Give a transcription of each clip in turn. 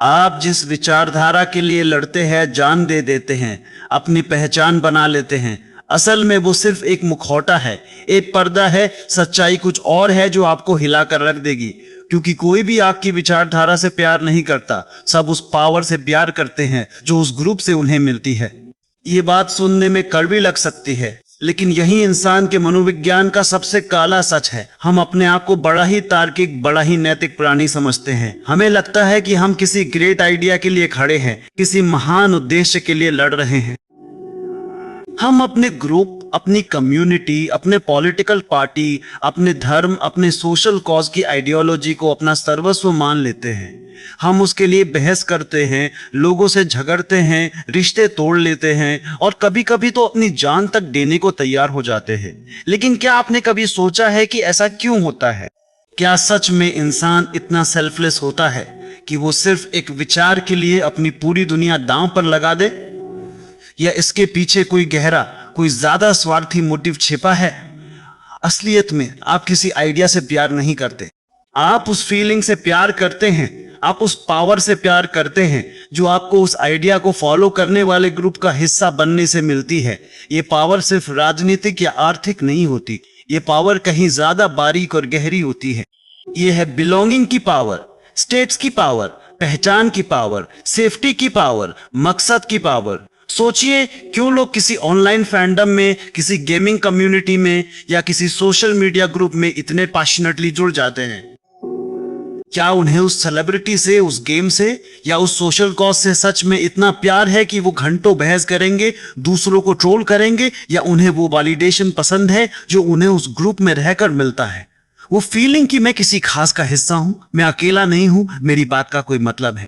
आप जिस विचारधारा के लिए लड़ते हैं, जान दे देते हैं, अपनी पहचान बना लेते हैं, असल में वो सिर्फ एक मुखौटा है, एक पर्दा है। सच्चाई कुछ और है जो आपको हिला कर रख देगी, क्योंकि कोई भी आपकी विचारधारा से प्यार नहीं करता। सब उस पावर से प्यार करते हैं जो उस ग्रुप से उन्हें मिलती है। ये बात सुनने में कड़वी लग सकती है, लेकिन यही इंसान के मनोविज्ञान का सबसे काला सच है। हम अपने आप को बड़ा ही तार्किक, बड़ा ही नैतिक प्राणी समझते हैं। हमें लगता है कि हम किसी ग्रेट आइडिया के लिए खड़े हैं, किसी महान उद्देश्य के लिए लड़ रहे हैं। हम अपने ग्रुप, अपनी कम्युनिटी, अपने पॉलिटिकल पार्टी, अपने धर्म, अपने सोशल कॉज की आइडियोलॉजी को अपना सर्वस्व मान लेते हैं। हम उसके लिए बहस करते हैं, लोगों से झगड़ते हैं, रिश्ते तोड़ लेते हैं और कभी कभी तो अपनी जान तक देने को तैयार हो जाते हैं। लेकिन क्या आपने कभी सोचा है कि ऐसा क्यों होता है? क्या सच में इंसान इतना सेल्फलेस होता है कि वो सिर्फ एक विचार के लिए अपनी पूरी दुनिया दांव पर लगा दे? या इसके पीछे कोई गहरा, कोई ज्यादा स्वार्थी मोटिव छिपा है? असलियत में आप किसी आइडिया से प्यार नहीं करते, आप उस फीलिंग से प्यार करते हैं, आप उस पावर से प्यार करते हैं जो आपको उस आइडिया को फॉलो करने वाले ग्रुप का हिस्सा बनने से मिलती है। ये पावर सिर्फ राजनीतिक या आर्थिक नहीं होती, ये पावर कहीं ज्यादा बारीक और गहरी होती है। ये है बिलोंगिंग की पावर, स्टेट्स की पावर, पहचान की पावर, सेफ्टी की पावर, मकसद की पावर। सोचिए, क्यों लोग किसी ऑनलाइन फैंडम में, किसी गेमिंग कम्युनिटी में या किसी सोशल मीडिया ग्रुप में इतने पैशनेटली जुड़ जाते हैं? क्या उन्हें उस सेलिब्रिटी से, उस गेम से या उस सोशल कॉज से सच में इतना प्यार है कि वो घंटों बहस करेंगे, दूसरों को ट्रोल करेंगे, या उन्हें वो वैलिडेशन पसंद है जो उन्हें उस ग्रुप में रहकर मिलता है? वो फीलिंग कि मैं किसी खास का हिस्सा हूं, मैं अकेला नहीं हूं, मेरी बात का कोई मतलब है।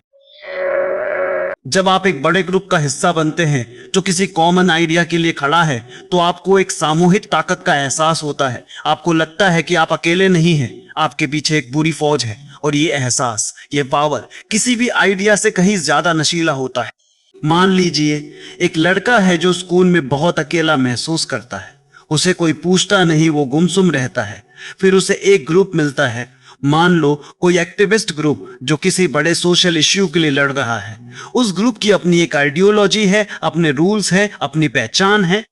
जब आप एक बड़े ग्रुप का हिस्सा बनते हैं जो किसी कॉमन आइडिया के लिए खड़ा है, तो आपको एक सामूहिक ताकत का एहसास होता है। आपको लगता है कि आप अकेले नहीं हैं, आपके पीछे एक पूरी फौज है। और ये एहसास, ये पावर किसी भी आइडिया से कहीं ज्यादा नशीला होता है। मान लीजिए, एक लड़का है जो स्कूल में बहुत अकेला महसूस करता है। उसे कोई पूछता नहीं, वो गुमसुम रहता है। फिर उसे एक ग्रुप मिलता है, मान लो कोई एक्टिविस्ट ग्रुप जो किसी बड़े सोशल इश्यू के लिए लड़ रहा है। उस ग्रुप की अपनी एक आइडियोलॉजी है, अपने रूल्स हैं, अपनी पहचान है।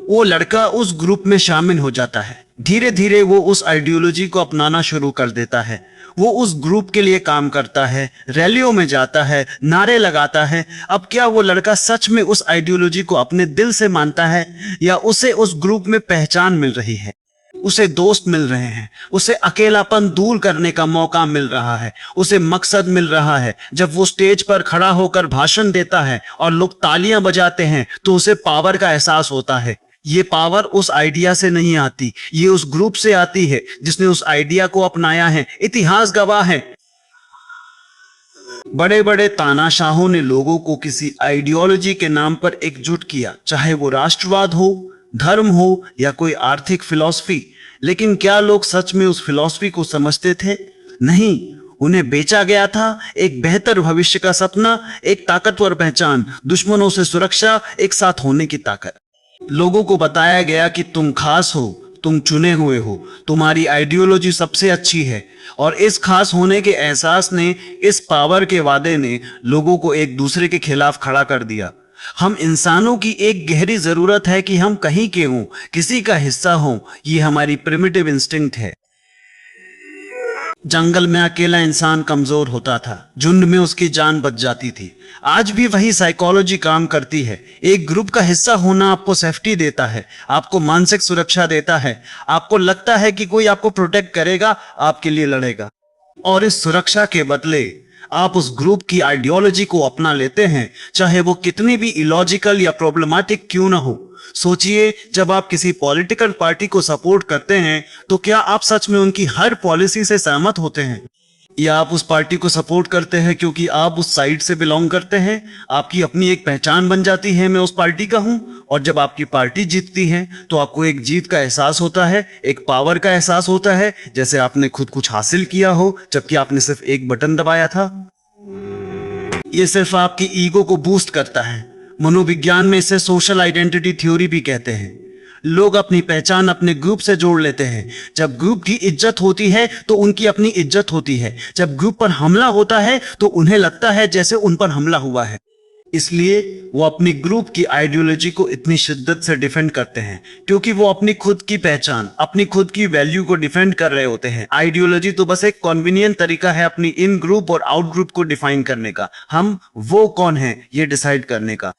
वो लड़का उस ग्रुप में शामिल हो जाता है। धीरे धीरे वो उस आइडियोलॉजी को अपनाना शुरू कर देता है। वो उस ग्रुप के लिए काम करता है, रैलियों में जाता है, नारे लगाता है। अब क्या वो लड़का सच में उस आइडियोलॉजी को अपने दिल से मानता है, या उसे उस ग्रुप में पहचान मिल रही है, उसे दोस्त मिल रहे हैं, उसे अकेलापन दूर करने का मौका मिल रहा है, उसे मकसद मिल रहा है? जब वो स्टेज पर खड़ा होकर भाषण देता है और लोग तालियां बजाते हैं, तो उसे पावर का एहसास होता है। ये पावर उस आइडिया से नहीं आती, ये उस ग्रुप से आती है जिसने उस आइडिया को अपनाया है। इतिहास गवाह है, बड़े बड़े तानाशाहों ने लोगों को किसी आइडियोलॉजी के नाम पर एकजुट किया, चाहे वो राष्ट्रवाद हो, धर्म हो या कोई आर्थिक फिलॉसफी। लेकिन क्या लोग सच में उस फिलॉसफी को समझते थे? नहीं, उन्हें बेचा गया था एक बेहतर भविष्य का सपना, एक ताकतवर पहचान, दुश्मनों से सुरक्षा, एक साथ होने की ताकत। लोगों को बताया गया कि तुम खास हो, तुम चुने हुए हो, तुम्हारी आइडियोलॉजी सबसे अच्छी है। और इस खास होने के एहसास ने, इस पावर के वादे ने लोगों को एक दूसरे के खिलाफ खड़ा कर दिया। हम इंसानों की एक गहरी जरूरत है कि हम कहीं के हों, किसी का हिस्सा हों। ये हमारी प्रिमिटिव इंस्टिंक्ट है। जंगल में अकेला इंसान कमजोर होता था, झुंड में उसकी जान बच जाती थी। आज भी वही साइकोलॉजी काम करती है। एक ग्रुप का हिस्सा होना आपको सेफ्टी देता है, आपको मानसिक सुरक्षा देता है। आपको लगता है कि कोई आपको प्रोटेक्ट करेगा, आपके लिए लड़ेगा। और इस सुरक्षा के बदले आप उस ग्रुप की आइडियोलॉजी को अपना लेते हैं, चाहे वो कितनी भी इलॉजिकल या प्रॉब्लमैटिक क्यों ना हो। सोचिए, जब आप किसी पॉलिटिकल पार्टी को सपोर्ट करते हैं, तो क्या आप सच में उनकी हर पॉलिसी से सहमत होते हैं? या आप उस पार्टी को सपोर्ट करते हैं क्योंकि आप उस साइड से बिलोंग करते हैं? आपकी अपनी एक पहचान बन जाती है, मैं उस पार्टी का हूं। और जब आपकी पार्टी जीतती है तो आपको एक जीत का एहसास होता है, एक पावर का एहसास होता है, जैसे आपने खुद कुछ हासिल किया हो, जबकि आपने सिर्फ एक बटन दबाया था। ये सिर्फ आपकी ईगो को बूस्ट करता है। मनोविज्ञान में इसे सोशल आइडेंटिटी थ्योरी भी कहते हैं। लोग अपनी पहचान अपने ग्रुप से जोड़ लेते हैं। जब ग्रुप की इज्जत होती है तो उनकी अपनी इज्जत होती है। जब ग्रुप पर हमला होता है तो उन्हें लगता है जैसे उन पर हमला हुआ है। इसलिए वो अपनी ग्रुप की आइडियोलॉजी को इतनी शिद्दत से डिफेंड करते हैं, क्योंकि वो अपनी खुद की पहचान, अपनी खुद की वैल्यू को डिफेंड कर रहे होते हैं। आइडियोलॉजी तो बस एक कन्वीनियंट तरीका है अपनी इन ग्रुप और आउट ग्रुप को डिफाइन करने का, हम वो कौन है ये डिसाइड करने का।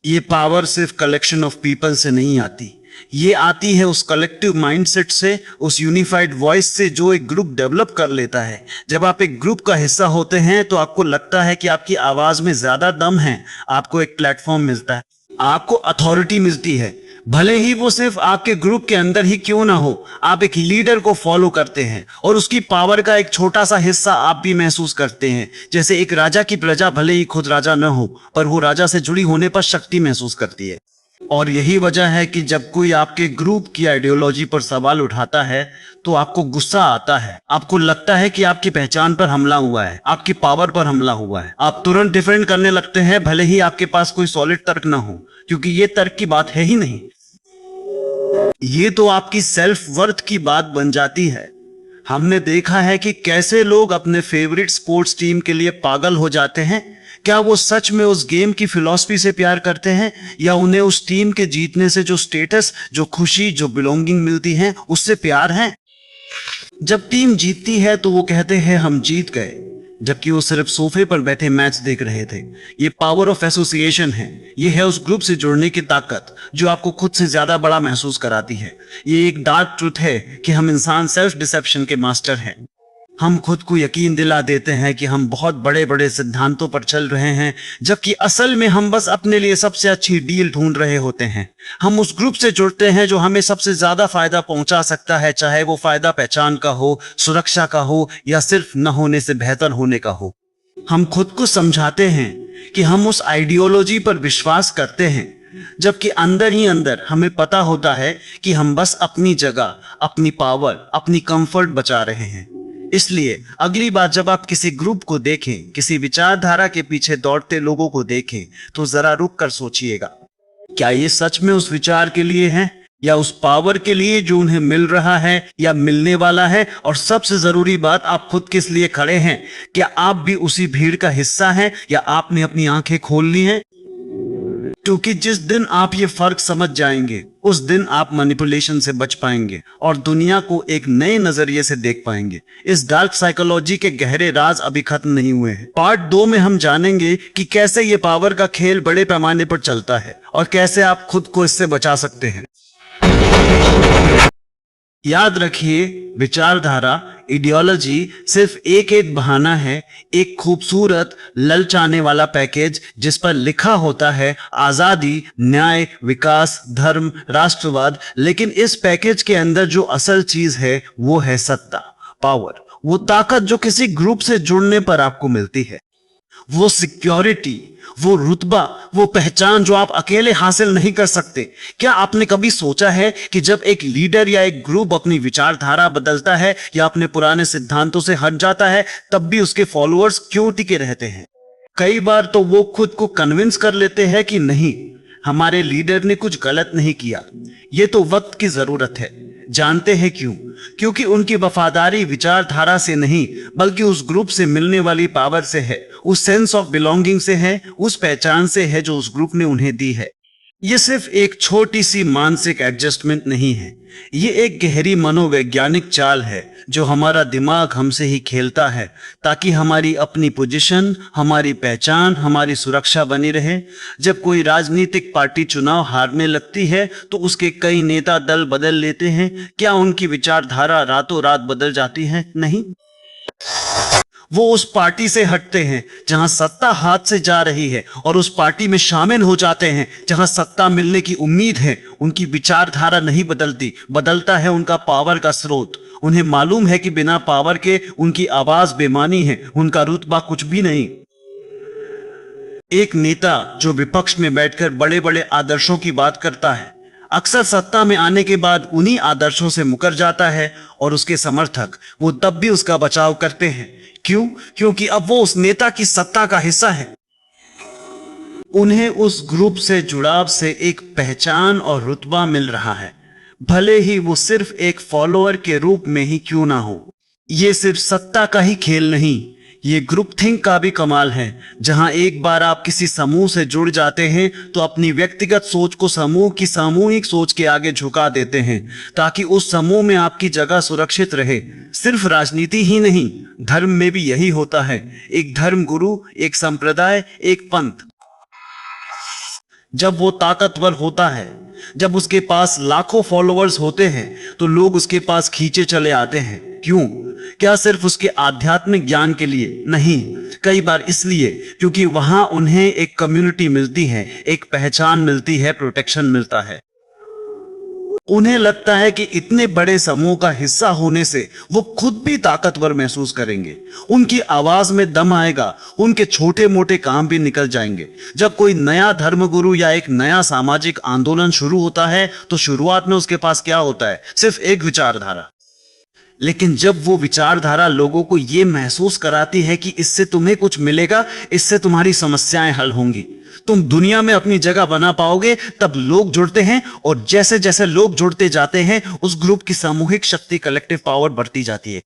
ये पावर सिर्फ कलेक्शन ऑफ पीपल से नहीं आती, ये आती है उस कलेक्टिव माइंडसेट से, उस यूनिफाइड वॉइस से जो एक ग्रुप डेवलप कर लेता है। जब आप एक ग्रुप का हिस्सा होते हैं तो आपको लगता है कि आपकी आवाज में ज्यादा दम है, आपको एक प्लेटफॉर्म मिलता है, आपको अथॉरिटी मिलती है, भले ही वो सिर्फ आपके ग्रुप के अंदर ही क्यों ना हो। आप एक लीडर को फॉलो करते हैं और उसकी पावर का एक छोटा सा हिस्सा आप भी महसूस करते हैं। जैसे एक राजा की प्रजा भले ही खुद राजा न हो, पर वो राजा से जुड़ी होने पर शक्ति महसूस करती है। और यही वजह है कि जब कोई आपके ग्रुप की आइडियोलॉजी पर सवाल उठाता है तो आपको गुस्सा आता है, आपको लगता है कि आपकी पहचान पर हमला हुआ है, आपकी पावर पर हमला हुआ है। आप तुरंत डिफेंड करने लगते हैं, भले ही आपके पास कोई सॉलिड तर्क ना हो, क्योंकि ये तर्क की बात है ही नहीं। ये तो आपकी सेल्फ वर्थ की बात बन जाती है। हमने देखा है कि कैसे लोग अपने फेवरेट स्पोर्ट्स टीम के लिए पागल हो जाते हैं। क्या वो सच में उस गेम की फिलॉसफी से प्यार करते हैं, या उन्हें उस टीम के जीतने से जो स्टेटस, जो खुशी, जो बिलोंगिंग मिलती है उससे प्यार है। जब टीम जीतती है तो वो कहते हैं हम जीत गए, जबकि वो सिर्फ सोफे पर बैठे मैच देख रहे थे। ये पावर ऑफ एसोसिएशन है, ये है उस ग्रुप से जुड़ने की ताकत जो आपको खुद से ज्यादा बड़ा महसूस कराती है। ये एक डार्क ट्रूथ है कि हम इंसान सेल्फ डिसेप्शन के मास्टर हैं। हम खुद को यकीन दिला देते हैं कि हम बहुत बड़े बड़े सिद्धांतों पर चल रहे हैं, जबकि असल में हम बस अपने लिए सबसे अच्छी डील ढूंढ रहे होते हैं। हम उस ग्रुप से जुड़ते हैं जो हमें सबसे ज्यादा फायदा पहुंचा सकता है, चाहे वो फायदा पहचान का हो, सुरक्षा का हो, या सिर्फ न होने से बेहतर होने का हो। हम खुद को समझाते हैं कि हम उस आइडियोलॉजी पर विश्वास करते हैं, जबकि अंदर ही अंदर हमें पता होता है कि हम बस अपनी जगह, अपनी पावर, अपनी कंफर्ट बचा रहे हैं। इसलिए अगली बार जब आप किसी ग्रुप को देखें, किसी विचारधारा के पीछे दौड़ते लोगों को देखें, तो जरा रुक कर सोचिएगा, क्या ये सच में उस विचार के लिए है, या उस पावर के लिए जो उन्हें मिल रहा है या मिलने वाला है। और सबसे जरूरी बात, आप खुद किस लिए खड़े हैं? क्या आप भी उसी भीड़ का हिस्सा हैं, या आपने अपनी आंखें खोल ली हैं? क्योंकि जिस दिन आप ये फर्क समझ जाएंगे, उस दिन आप मैनिपुलेशन से बच पाएंगे और दुनिया को एक नए नजरिए से देख पाएंगे। इस डार्क साइकोलॉजी के गहरे राज अभी खत्म नहीं हुए हैं। पार्ट 2 में हम जानेंगे कि कैसे ये पावर का खेल बड़े पैमाने पर चलता है और कैसे आप खुद को इससे बचा सकते हैं। याद रखिए, विचारधारा, आइडियोलॉजी सिर्फ एक बहाना है, एक खूबसूरत ललचाने वाला पैकेज जिस पर लिखा होता है आजादी, न्याय, विकास, धर्म, राष्ट्रवाद। लेकिन इस पैकेज के अंदर जो असल चीज है वो है सत्ता, पावर, वो ताकत जो किसी ग्रुप से जुड़ने पर आपको मिलती है, वो सिक्योरिटी, वो रुतबा, वो पहचान जो आप अकेले हासिल नहीं कर सकते। क्या आपने कभी सोचा है कि जब एक लीडर या एक ग्रुप अपनी विचारधारा बदलता है या अपने पुराने सिद्धांतों से हट जाता है, तब भी उसके फॉलोअर्स क्यों टिके रहते हैं? कई बार तो वो खुद को कन्विंस कर लेते हैं कि नहीं, हमारे लीडर ने कुछ गलत नहीं किया, ये तो वक्त की जरूरत है। जानते हैं क्यों? क्योंकि उनकी वफादारी विचारधारा से नहीं, बल्कि उस ग्रुप से मिलने वाली पावर से है, उस सेंस ऑफ बिलोंगिंग से है, उस पहचान से है जो उस ग्रुप ने उन्हें दी है। ये सिर्फ एक छोटी सी मानसिक एडजस्टमेंट नहीं है, ये एक गहरी मनोवैज्ञानिक चाल है जो हमारा दिमाग हमसे ही खेलता है, ताकि हमारी अपनी पोजीशन, हमारी पहचान, हमारी सुरक्षा बनी रहे। जब कोई राजनीतिक पार्टी चुनाव हारने लगती है तो उसके कई नेता दल बदल लेते हैं। क्या उनकी विचारधारा रातों रात बदल जाती है? नहीं, वो उस पार्टी से हटते हैं जहां सत्ता हाथ से जा रही है और उस पार्टी में शामिल हो जाते हैं जहां सत्ता मिलने की उम्मीद है। उनकी विचारधारा नहीं बदलती, बदलता है उनका पावर का स्रोत। उन्हें मालूम है कि बिना पावर के उनकी आवाज बेमानी है, उनका रुतबा कुछ भी नहीं। एक नेता जो विपक्ष में बैठकर बड़े बड़े आदर्शों की बात करता है, अक्सर सत्ता में आने के बाद उन्हीं आदर्शों से मुकर जाता है, और उसके समर्थक वो तब भी उसका बचाव करते हैं। क्यों? क्योंकि अब वो उस नेता की सत्ता का हिस्सा है। उन्हें उस ग्रुप से जुड़ाव से एक पहचान और रुतबा मिल रहा है, भले ही वो सिर्फ एक फॉलोअर के रूप में ही क्यों ना हो। ये सिर्फ सत्ता का ही खेल नहीं, ये ग्रुप थिंक का भी कमाल है, जहां एक बार आप किसी समूह से जुड़ जाते हैं तो अपनी व्यक्तिगत सोच को समूह की सामूहिक सोच के आगे झुका देते हैं, ताकि उस समूह में आपकी जगह सुरक्षित रहे। सिर्फ राजनीति ही नहीं, धर्म में भी यही होता है। एक धर्म गुरु, एक संप्रदाय, एक पंथ जब वो ताकतवर होता है, जब उसके पास लाखों फॉलोअर्स होते हैं, तो लोग उसके पास खींचे चले आते हैं। क्यों? क्या सिर्फ उसके आध्यात्मिक ज्ञान के लिए? नहीं, कई बार इसलिए क्योंकि वहां उन्हें एक कम्युनिटी मिलती है, एक पहचान मिलती है, प्रोटेक्शन मिलता है। उन्हें लगता है कि इतने बड़े समूह का हिस्सा होने से वो खुद भी ताकतवर महसूस करेंगे, उनकी आवाज में दम आएगा, उनके छोटे मोटे काम भी निकल जाएंगे। जब कोई नया धर्मगुरु या एक नया सामाजिक आंदोलन शुरू होता है तो शुरुआत में उसके पास क्या होता है? सिर्फ एक विचारधारा। लेकिन जब वो विचारधारा लोगों को ये महसूस कराती है कि इससे तुम्हें कुछ मिलेगा, इससे तुम्हारी समस्याएं हल होंगी, तुम दुनिया में अपनी जगह बना पाओगे, तब लोग जुड़ते हैं। और जैसे जैसे लोग जुड़ते जाते हैं, उस ग्रुप की सामूहिक शक्ति, कलेक्टिव पावर बढ़ती जाती है।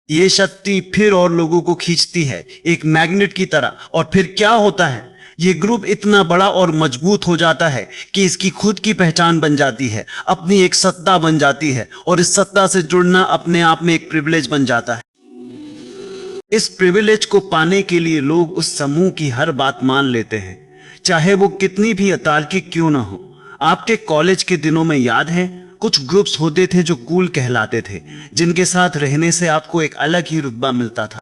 ये शक्ति फिर और लोगों को खींचती है, एक मैग्नेट की तरह। और फिर क्या होता है? ये ग्रुप इतना बड़ा और मजबूत हो जाता है कि इसकी खुद की पहचान बन जाती है, अपनी एक सत्ता बन जाती है। और इस सत्ता से जुड़ना अपने आप में एक प्रिविलेज बन जाता है। इस प्रिविलेज को पाने के लिए लोग उस समूह की हर बात मान लेते हैं, चाहे वो कितनी भी अतार्किक क्यों ना हो। आपके कॉलेज के दिनों में याद है, कुछ ग्रुप्स होते थे जो कूल कहलाते थे, जिनके साथ रहने से आपको एक अलग ही रुतबा मिलता था।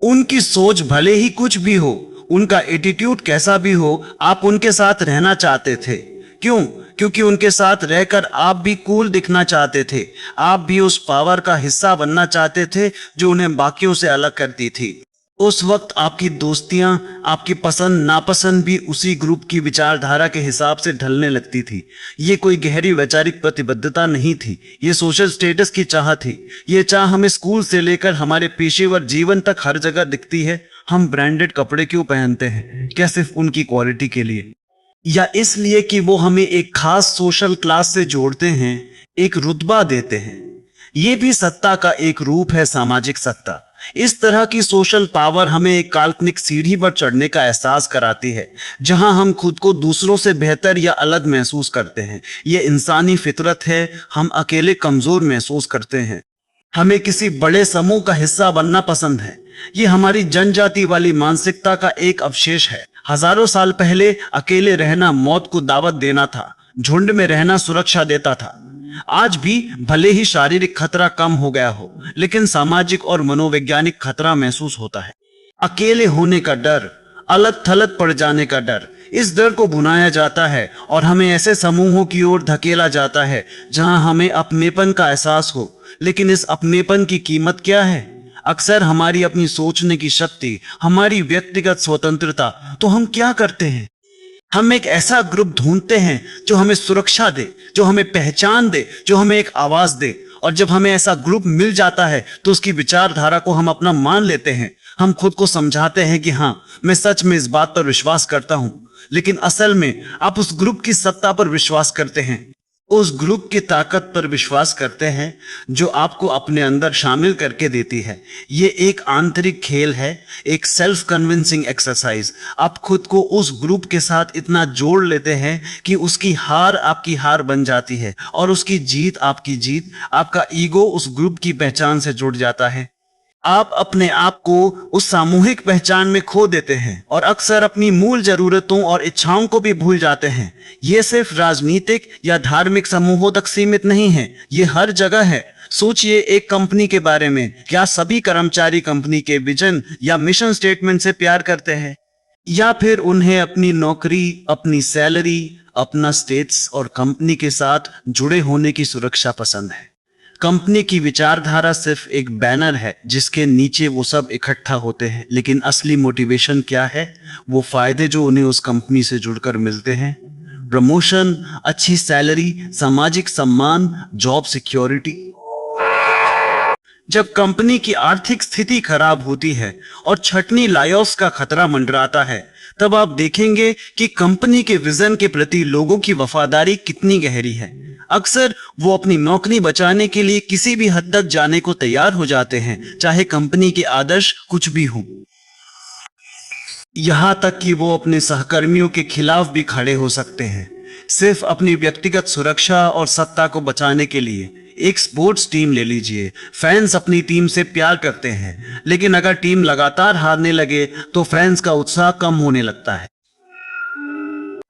उनकी सोच भले ही कुछ भी हो, उनका एटीट्यूड कैसा भी हो, आप उनके साथ रहना चाहते थे। क्यों? क्योंकि उनके साथ रहकर आप भी कूल दिखना चाहते थे, आप भी उस पावर का हिस्सा बनना चाहते थे जो उन्हें बाकियों से अलग करती थी। उस वक्त आपकी दोस्तियां, आपकी पसंद नापसंद भी उसी ग्रुप की विचारधारा के हिसाब से ढलने लगती थी। ये कोई गहरी वैचारिक प्रतिबद्धता नहीं थी, ये सोशल स्टेटस की चाह थी। ये चाह हमें स्कूल से लेकर हमारे पेशेवर जीवन तक हर जगह दिखती है। हम ब्रांडेड कपड़े क्यों पहनते हैं? क्या सिर्फ उनकी क्वालिटी के लिए, या इसलिए कि वो हमें एक खास सोशल क्लास से जोड़ते हैं, एक रुतबा देते हैं? ये भी सत्ता का एक रूप है, सामाजिक सत्ता। इस तरह की सोशल पावर हमें एक काल्पनिक सीढ़ी पर चढ़ने का एहसास कराती है, जहां हम खुद को दूसरों से बेहतर या अलग महसूस करते हैं। ये इंसानी फितरत है, हम अकेले कमजोर महसूस करते हैं, हमें किसी बड़े समूह का हिस्सा बनना पसंद है। ये हमारी जनजाति वाली मानसिकता का एक अवशेष है। हजारों साल पहले अकेले रहना मौत को दावत देना था, झुंड में रहना सुरक्षा देता था। आज भी भले ही शारीरिक खतरा कम हो गया हो, लेकिन सामाजिक और मनोवैज्ञानिक खतरा महसूस होता है। अकेले होने का डर, अलग थलग पड़ जाने का डर, इस डर को भुनाया जाता है और हमें ऐसे समूहों की ओर धकेला जाता है जहां हमें अपनेपन का एहसास हो। लेकिन इस अपनेपन की कीमत क्या है? अक्सर हमारी अपनी सोचने की शक्ति, हमारी व्यक्तिगत स्वतंत्रता। तो हम क्या करते हैं? हम एक ऐसा ग्रुप ढूंढते हैं जो हमें सुरक्षा दे, जो हमें पहचान दे, जो हमें एक आवाज दे। और जब हमें ऐसा ग्रुप मिल जाता है तो उसकी विचारधारा को हम अपना मान लेते हैं। हम खुद को समझाते हैं कि हाँ, मैं सच में इस बात पर विश्वास करता हूं। लेकिन असल में आप उस ग्रुप की सत्ता पर विश्वास करते हैं, उस ग्रुप की ताकत पर विश्वास करते हैं जो आपको अपने अंदर शामिल करके देती है। ये एक आंतरिक खेल है, एक सेल्फ कन्विंसिंग एक्सरसाइज। आप खुद को उस ग्रुप के साथ इतना जोड़ लेते हैं कि उसकी हार आपकी हार बन जाती है और उसकी जीत आपकी जीत। आपका ईगो उस ग्रुप की पहचान से जुड़ जाता है। आप अपने आप को उस सामूहिक पहचान में खो देते हैं और अक्सर अपनी मूल जरूरतों और इच्छाओं को भी भूल जाते हैं। ये सिर्फ राजनीतिक या धार्मिक समूहों तक सीमित नहीं है, ये हर जगह है। सोचिए एक कंपनी के बारे में, क्या सभी कर्मचारी कंपनी के विजन या मिशन स्टेटमेंट से प्यार करते हैं? या फिर उन्हें अपनी नौकरी, अपनी सैलरी, अपना स्टेटस और कंपनी के साथ जुड़े होने की सुरक्षा पसंद है? कंपनी की विचारधारा सिर्फ एक बैनर है जिसके नीचे वो सब इकट्ठा होते हैं, लेकिन असली मोटिवेशन क्या है? वो फायदे जो उन्हें उस कंपनी से जुड़कर मिलते हैं। प्रमोशन, अच्छी सैलरी, सामाजिक सम्मान, जॉब सिक्योरिटी। जब कंपनी की आर्थिक स्थिति खराब होती है और छटनी लायऑफ्स का खतरा मंडराता है, तब आप देखेंगे कि कंपनी के विजन के प्रति लोगों की वफादारी कितनी गहरी है। अक्सर वो अपनी नौकरी बचाने के लिए किसी भी हद तक जाने को तैयार हो जाते हैं, चाहे कंपनी के आदर्श कुछ भी हो। यहाँ तक कि वो अपने सहकर्मियों के खिलाफ भी खड़े हो सकते हैं, सिर्फ अपनी व्यक्तिगत सुरक्षा और सत्ता को बचाने के लिए। एक स्पोर्ट्स टीम ले लीजिए, फैंस अपनी टीम से प्यार करते हैं, लेकिन अगर टीम लगातार हारने लगे तो फैंस का उत्साह कम होने लगता है।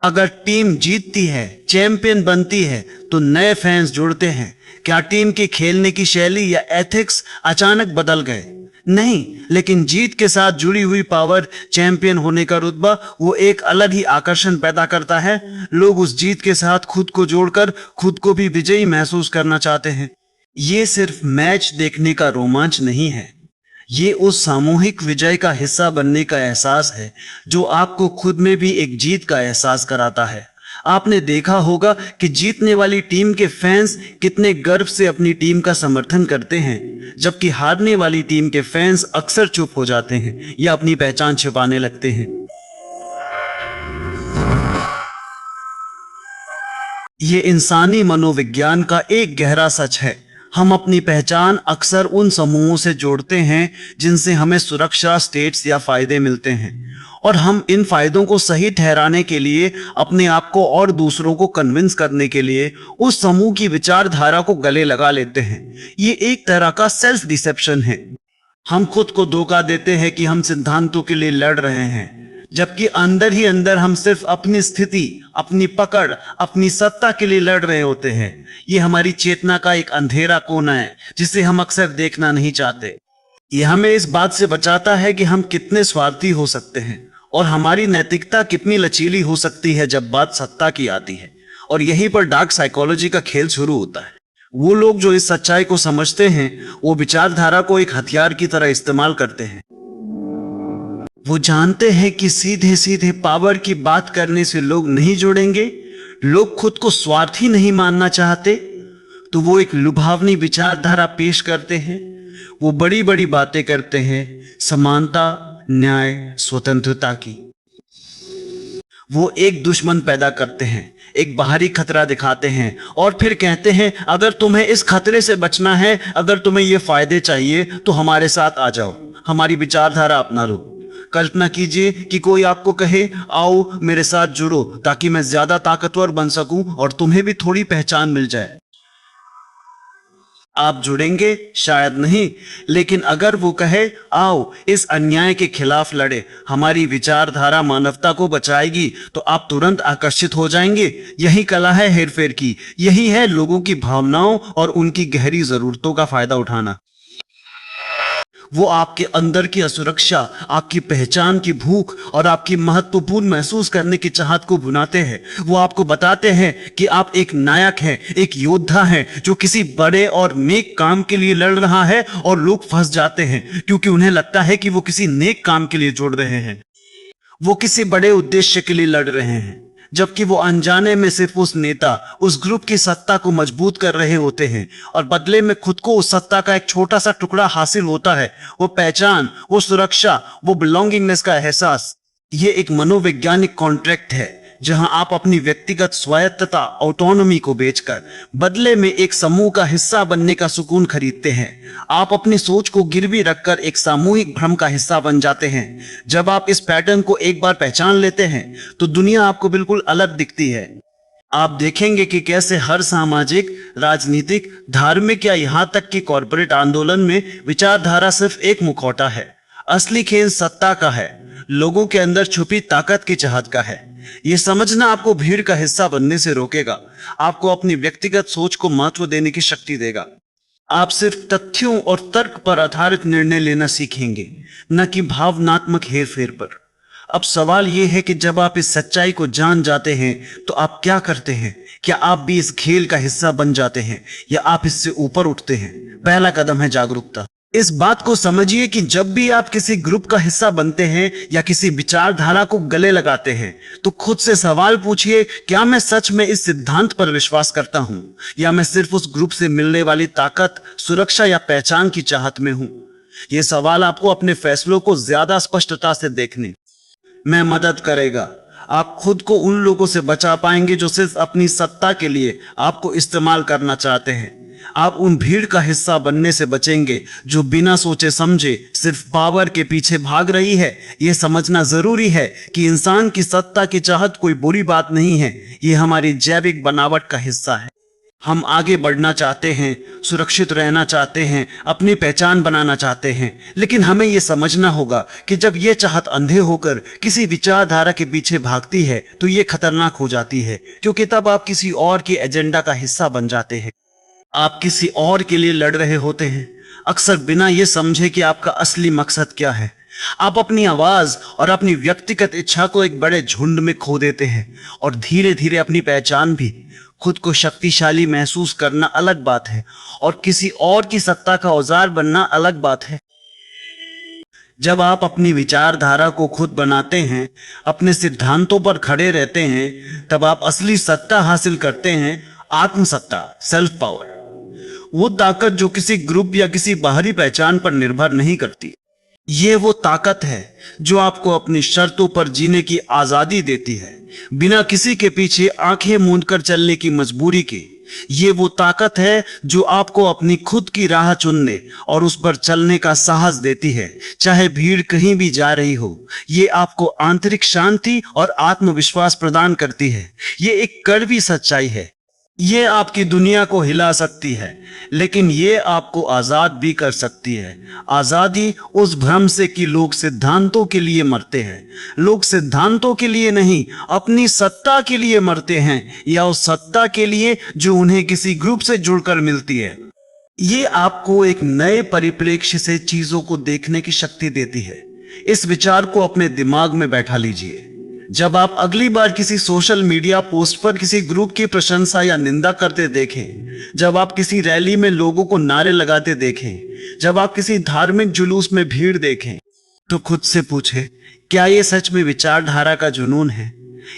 अगर टीम जीतती है, चैंपियन बनती है, तो नए फैंस जुड़ते हैं। क्या टीम की खेलने की शैली या एथिक्स अचानक बदल गए? नहीं, लेकिन जीत के साथ जुड़ी हुई पावर, चैंपियन होने का रुतबा, वो एक अलग ही आकर्षण पैदा करता है। लोग उस जीत के साथ खुद को जोड़कर खुद को भी विजयी महसूस करना चाहते हैं। ये सिर्फ मैच देखने का रोमांच नहीं है, ये उस सामूहिक विजय का हिस्सा बनने का एहसास है जो आपको खुद में भी एक जीत का एहसास कराता है। आपने देखा होगा कि जीतने वाली टीम के फैंस कितने गर्व से अपनी टीम का समर्थन करते हैं, जबकि हारने वाली टीम के फैंस अक्सर चुप हो जाते हैं या अपनी पहचान छिपाने लगते हैं। ये इंसानी मनोविज्ञान का एक गहरा सच है। हम अपनी पहचान अक्सर उन समूहों से जोड़ते हैं जिनसे हमें सुरक्षा, स्टेट्स या फायदे मिलते हैं, और हम इन फायदों को सही ठहराने के लिए, अपने आप को और दूसरों को कन्विंस करने के लिए उस समूह की विचारधारा को गले लगा लेते हैं। ये एक तरह का सेल्फ डिसेप्शन है। हम खुद को धोखा देते हैं कि हम सिद्धांतों के लिए लड़ रहे हैं, जबकि अंदर ही अंदर हम सिर्फ अपनी स्थिति, अपनी पकड़, अपनी सत्ता के लिए लड़ रहे होते हैं। ये हमारी चेतना का एक अंधेरा कोना है जिसे हम अक्सर देखना नहीं चाहते। यह हमें इस बात से बचाता है कि हम कितने स्वार्थी हो सकते हैं और हमारी नैतिकता कितनी लचीली हो सकती है जब बात सत्ता की आती है। और यहीं पर डार्क साइकोलॉजी का खेल शुरू होता है। वो लोग जो इस सच्चाई को समझते हैं, वो विचारधारा को एक हथियार की तरह इस्तेमाल करते हैं। वो जानते हैं कि सीधे सीधे पावर की बात करने से लोग नहीं जुड़ेंगे, लोग खुद को स्वार्थी नहीं मानना चाहते, तो वो एक लुभावनी विचारधारा पेश करते हैं। वो बड़ी बड़ी बातें करते हैं, समानता, न्याय, स्वतंत्रता की। वो एक दुश्मन पैदा करते हैं, एक बाहरी खतरा दिखाते हैं और फिर कहते हैं, अगर तुम्हें इस खतरे से बचना है, अगर तुम्हें ये फायदे चाहिए, तो हमारे साथ आ जाओ, हमारी विचारधारा अपना लो। कल्पना कीजिए कि कोई आपको कहे, आओ मेरे साथ जुड़ो ताकि मैं ज्यादा ताकतवर बन सकूं और तुम्हें भी थोड़ी पहचान मिल जाए। आप जुड़ेंगे? शायद नहीं। लेकिन अगर वो कहे, आओ इस अन्याय के खिलाफ लड़े, हमारी विचारधारा मानवता को बचाएगी, तो आप तुरंत आकर्षित हो जाएंगे। यही कला है हेरफेर की, यही है लोगों की भावनाओं और उनकी गहरी जरूरतों का फायदा उठाना। वो आपके अंदर की असुरक्षा, आपकी पहचान की भूख और आपकी महत्वपूर्ण महसूस करने की चाहत को भुनाते हैं। वो आपको बताते हैं कि आप एक नायक हैं, एक योद्धा हैं जो किसी बड़े और नेक काम के लिए लड़ रहा है, और लोग फंस जाते हैं क्योंकि उन्हें लगता है कि वो किसी नेक काम के लिए जुड़ रहे हैं, वो किसी बड़े उद्देश्य के लिए लड़ रहे हैं, जबकि वो अनजाने में सिर्फ उस नेता, उस ग्रुप की सत्ता को मजबूत कर रहे होते हैं, और बदले में खुद को उस सत्ता का एक छोटा सा टुकड़ा हासिल होता है। वो पहचान, वो सुरक्षा, वो बिलोंगिंगनेस का एहसास। ये एक मनोवैज्ञानिक कॉन्ट्रैक्ट है जहां आप अपनी व्यक्तिगत स्वायत्तता, ऑटोनॉमी को बेचकर बदले में एक समूह का हिस्सा बनने का सुकून खरीदते हैं। आप अपनी सोच को गिरवी रखकर एक सामूहिक भ्रम का हिस्सा बन जाते हैं। जब आप इस पैटर्न को एक बार पहचान लेते हैं तो दुनिया आपको बिल्कुल अलग दिखती है। आप देखेंगे कि कैसे हर सामाजिक, राजनीतिक, धार्मिक या यहाँ तक कि कॉर्पोरेट आंदोलन में विचारधारा सिर्फ एक मुखौटा है। असली खेल सत्ता का है, लोगों के अंदर छुपी ताकत की चाहत का है। यह समझना आपको भीड़ का हिस्सा बनने से रोकेगा, आपको अपनी व्यक्तिगत सोच को महत्व देने की शक्ति देगा। आप सिर्फ तथ्यों और तर्क पर आधारित निर्णय लेना सीखेंगे, न कि भावनात्मक हेरफेर पर। अब सवाल यह है कि जब आप इस सच्चाई को जान जाते हैं तो आप क्या करते हैं? क्या आप भी इस खेल का हिस्सा बन जाते हैं या आप इससे ऊपर उठते हैं? पहला कदम है जागरूकता। इस बात को समझिए कि जब भी आप किसी ग्रुप का हिस्सा बनते हैं या किसी विचारधारा को गले लगाते हैं, तो खुद से सवाल पूछिए, क्या मैं सच में इस सिद्धांत पर विश्वास करता हूं, या मैं सिर्फ उस ग्रुप से मिलने वाली ताकत, सुरक्षा या पहचान की चाहत में हूं? यह सवाल आपको अपने फैसलों को ज्यादा स्पष्टता से देखने, मैं मदद करेगा। आप खुद को उन लोगों से बचा पाएंगे जो सिर्फ अपनी सत्ता के लिए आपको इस्तेमाल करना चाहते हैं। आप उन भीड़ का हिस्सा बनने से बचेंगे जो बिना सोचे समझे सिर्फ पावर के पीछे भाग रही है। यह समझना जरूरी है कि इंसान की सत्ता की चाहत कोई बुरी बात नहीं है, ये हमारी जैविक बनावट का हिस्सा है। हम आगे बढ़ना चाहते हैं, सुरक्षित रहना चाहते हैं, अपनी पहचान बनाना चाहते हैं, लेकिन हमें यह समझना होगा कि जब यह चाहत अंधे होकर किसी विचारधारा के पीछे भागती है तो यह खतरनाक हो जाती है, क्योंकि तब आप किसी और के एजेंडा का हिस्सा बन जाते हैं। आप किसी और के लिए लड़ रहे होते हैं, अक्सर बिना यह समझे कि आपका असली मकसद क्या है। आप अपनी आवाज और अपनी व्यक्तिगत इच्छा को एक बड़े झुंड में खो देते हैं और धीरे धीरे अपनी पहचान भी। खुद को शक्तिशाली महसूस करना अलग बात है और किसी और की सत्ता का औजार बनना अलग बात है। जब आप अपनी विचारधारा को खुद बनाते हैं, अपने सिद्धांतों पर खड़े रहते हैं, तब आप असली सत्ता हासिल करते हैं, आत्मसत्ता, सेल्फ पावर। वो ताकत जो किसी ग्रुप या किसी बाहरी पहचान पर निर्भर नहीं करती। ये वो ताकत है जो आपको अपनी शर्तों पर जीने की आजादी देती है, बिना किसी के पीछे आंखें मूंद कर चलने की मजबूरी के। ये वो ताकत है जो आपको अपनी खुद की राह चुनने और उस पर चलने का साहस देती है, चाहे भीड़ कहीं भी जा रही हो। ये आपको आंतरिक शांति और आत्मविश्वास प्रदान करती है। ये एक कड़वी सच्चाई है। ये आपकी दुनिया को हिला सकती है, लेकिन ये आपको आजाद भी कर सकती है। आजादी उस भ्रम से कि लोग सिद्धांतों के लिए मरते हैं। लोग सिद्धांतों के लिए नहीं, अपनी सत्ता के लिए मरते हैं, या उस सत्ता के लिए जो उन्हें किसी ग्रुप से जुड़कर मिलती है। ये आपको एक नए परिप्रेक्ष्य से चीजों को देखने की शक्ति देती है। इस विचार को अपने दिमाग में बैठा लीजिए। जब आप अगली बार किसी सोशल मीडिया पोस्ट पर किसी ग्रुप की प्रशंसा या निंदा करते देखें, जब आप किसी रैली में लोगों को नारे लगाते देखें, जब आप किसी धार्मिक जुलूस में भीड़ देखें, तो खुद से पूछें, क्या ये सच में विचारधारा का जुनून है,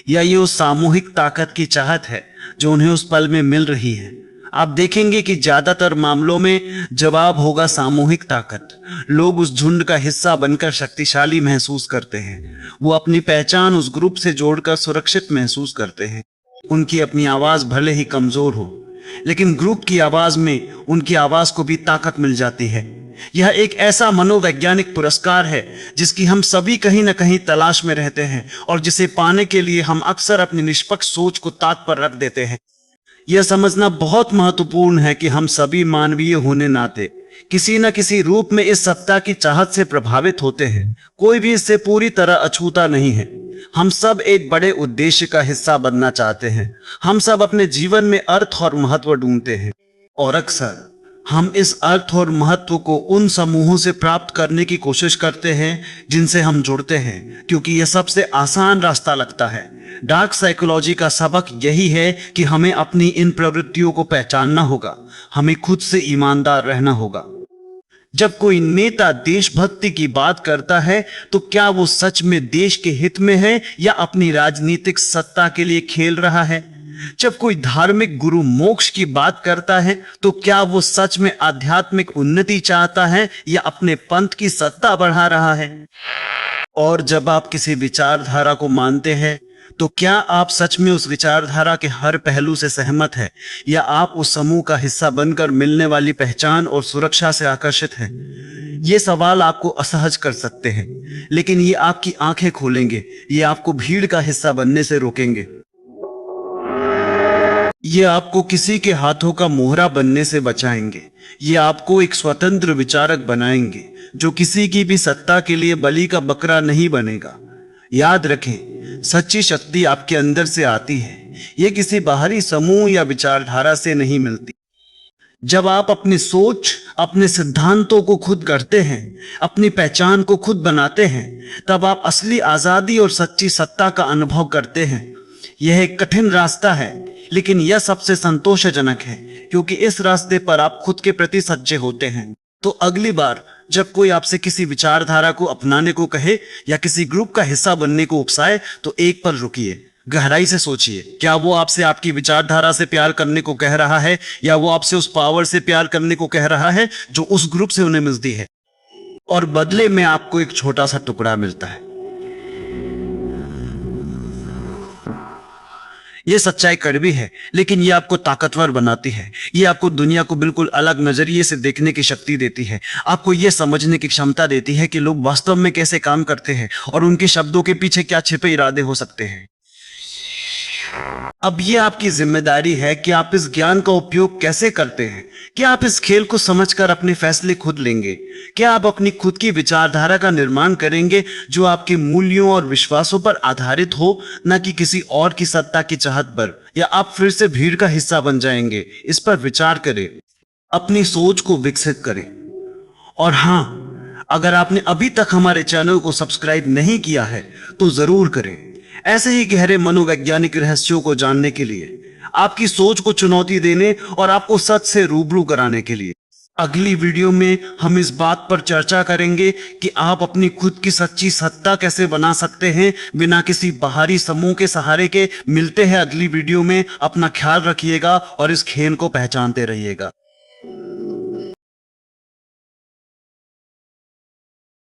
या ये उस सामूहिक ताकत की चाहत है जो उन्हें उस पल में मिल रही है। आप देखेंगे कि ज्यादातर मामलों में जवाब होगा सामूहिक ताकत। लोग उस झुंड का हिस्सा बनकर शक्तिशाली महसूस करते हैं। वो अपनी पहचान उस ग्रुप से जोड़कर सुरक्षित महसूस करते हैं। उनकी अपनी आवाज भले ही कमजोर हो, लेकिन ग्रुप की आवाज में उनकी आवाज को भी ताकत मिल जाती है। यह एक ऐसा मनोवैज्ञानिक पुरस्कार है जिसकी हम सभी कहीं न कहीं तलाश में रहते हैं और जिसे पाने के लिए हम अक्सर अपनी निष्पक्ष सोच को ताक पर रख देते हैं। यह समझना बहुत महत्वपूर्ण है कि हम सभी मानवीय होने नाते किसी न किसी रूप में इस सत्ता की चाहत से प्रभावित होते हैं। कोई भी इससे पूरी तरह अछूता नहीं है। हम सब एक बड़े उद्देश्य का हिस्सा बनना चाहते हैं। हम सब अपने जीवन में अर्थ और महत्व ढूंढते हैं, और अक्सर हम इस अर्थ और महत्व को उन समूहों से प्राप्त करने की कोशिश करते हैं जिनसे हम जुड़ते हैं, क्योंकि यह सबसे आसान रास्ता लगता है। डार्क साइकोलॉजी का सबक यही है कि हमें अपनी इन प्रवृत्तियों को पहचानना होगा। हमें खुद से ईमानदार रहना होगा। जब कोई नेता देशभक्ति की बात करता है तो क्या वो सच में देश के हित में है या अपनी राजनीतिक सत्ता के लिए खेल रहा है? जब कोई धार्मिक गुरु मोक्ष की बात करता है तो क्या वो सच में आध्यात्मिक उन्नति चाहता है या अपने पंथ की सत्ता बढ़ा रहा है? और जब आप किसी विचारधारा को मानते हैं तो क्या आप सच में उस विचारधारा के हर पहलू से सहमत है, या आप उस समूह का हिस्सा बनकर मिलने वाली पहचान और सुरक्षा से आकर्षित हैं? ये सवाल आपको असहज कर सकते हैं, लेकिन ये आपकी आंखें खोलेंगे। ये आपको भीड़ का हिस्सा बनने से रोकेंगे। ये आपको किसी के हाथों का मोहरा बनने से बचाएंगे। ये आपको एक स्वतंत्र विचारक बनाएंगे जो किसी की भी सत्ता के लिए बलि का बकरा नहीं बनेगा। याद रखें, सच्ची शक्ति आपके अंदर से आती है। ये किसी बाहरी समूह या विचारधारा से नहीं मिलती। जब आप अपनी सोच, अपने सिद्धांतों को खुद करते हैं, अपनी पहचान को खुद बनाते हैं, तब आप असली आजादी और सच्ची सत्ता का अनुभव करते हैं। यह एक कठिन रास्ता है, लेकिन यह सबसे संतोषजनक है, क्योंकि इस रास्ते पर आप खुद के प्रति सच्चे होते हैं। तो अगली बार जब कोई आपसे किसी विचारधारा को अपनाने को कहे या किसी ग्रुप का हिस्सा बनने को उकसाए, तो एक पल रुकिए, गहराई से सोचिए, क्या वो आपसे आपकी विचारधारा से प्यार करने को कह रहा है, या वो आपसे उस पावर से प्यार करने को कह रहा है जो उस ग्रुप से उन्हें मिलती है, और बदले में आपको एक छोटा सा टुकड़ा मिलता है। ये सच्चाई कड़वी है, लेकिन ये आपको ताकतवर बनाती है। ये आपको दुनिया को बिल्कुल अलग नजरिए से देखने की शक्ति देती है। आपको ये समझने की क्षमता देती है कि लोग वास्तव में कैसे काम करते हैं और उनके शब्दों के पीछे क्या छिपे इरादे हो सकते हैं। अब ये आपकी जिम्मेदारी है कि आप इस ज्ञान का उपयोग कैसे करते हैं। क्या आप इस खेल को समझकर अपने फैसले खुद लेंगे? क्या आप अपनी खुद की विचारधारा का निर्माण करेंगे जो आपके मूल्यों और विश्वासों पर आधारित हो, न कि किसी और की सत्ता की चाहत पर? या आप फिर से भीड़ का हिस्सा बन जाएंगे? इस पर विचार करें, अपनी सोच को विकसित करें। और हाँ, अगर आपने अभी तक हमारे चैनल को सब्सक्राइब नहीं किया है तो जरूर करें, ऐसे ही गहरे मनोवैज्ञानिक रहस्यों को जानने के लिए, आपकी सोच को चुनौती देने और आपको सच से रूबरू कराने के लिए। अगली वीडियो में हम इस बात पर चर्चा करेंगे कि आप अपनी खुद की सच्ची सत्ता कैसे बना सकते हैं बिना किसी बाहरी समूह के सहारे के। मिलते हैं अगली वीडियो में। अपना ख्याल रखिएगा और इस खेल को पहचानते रहिएगा।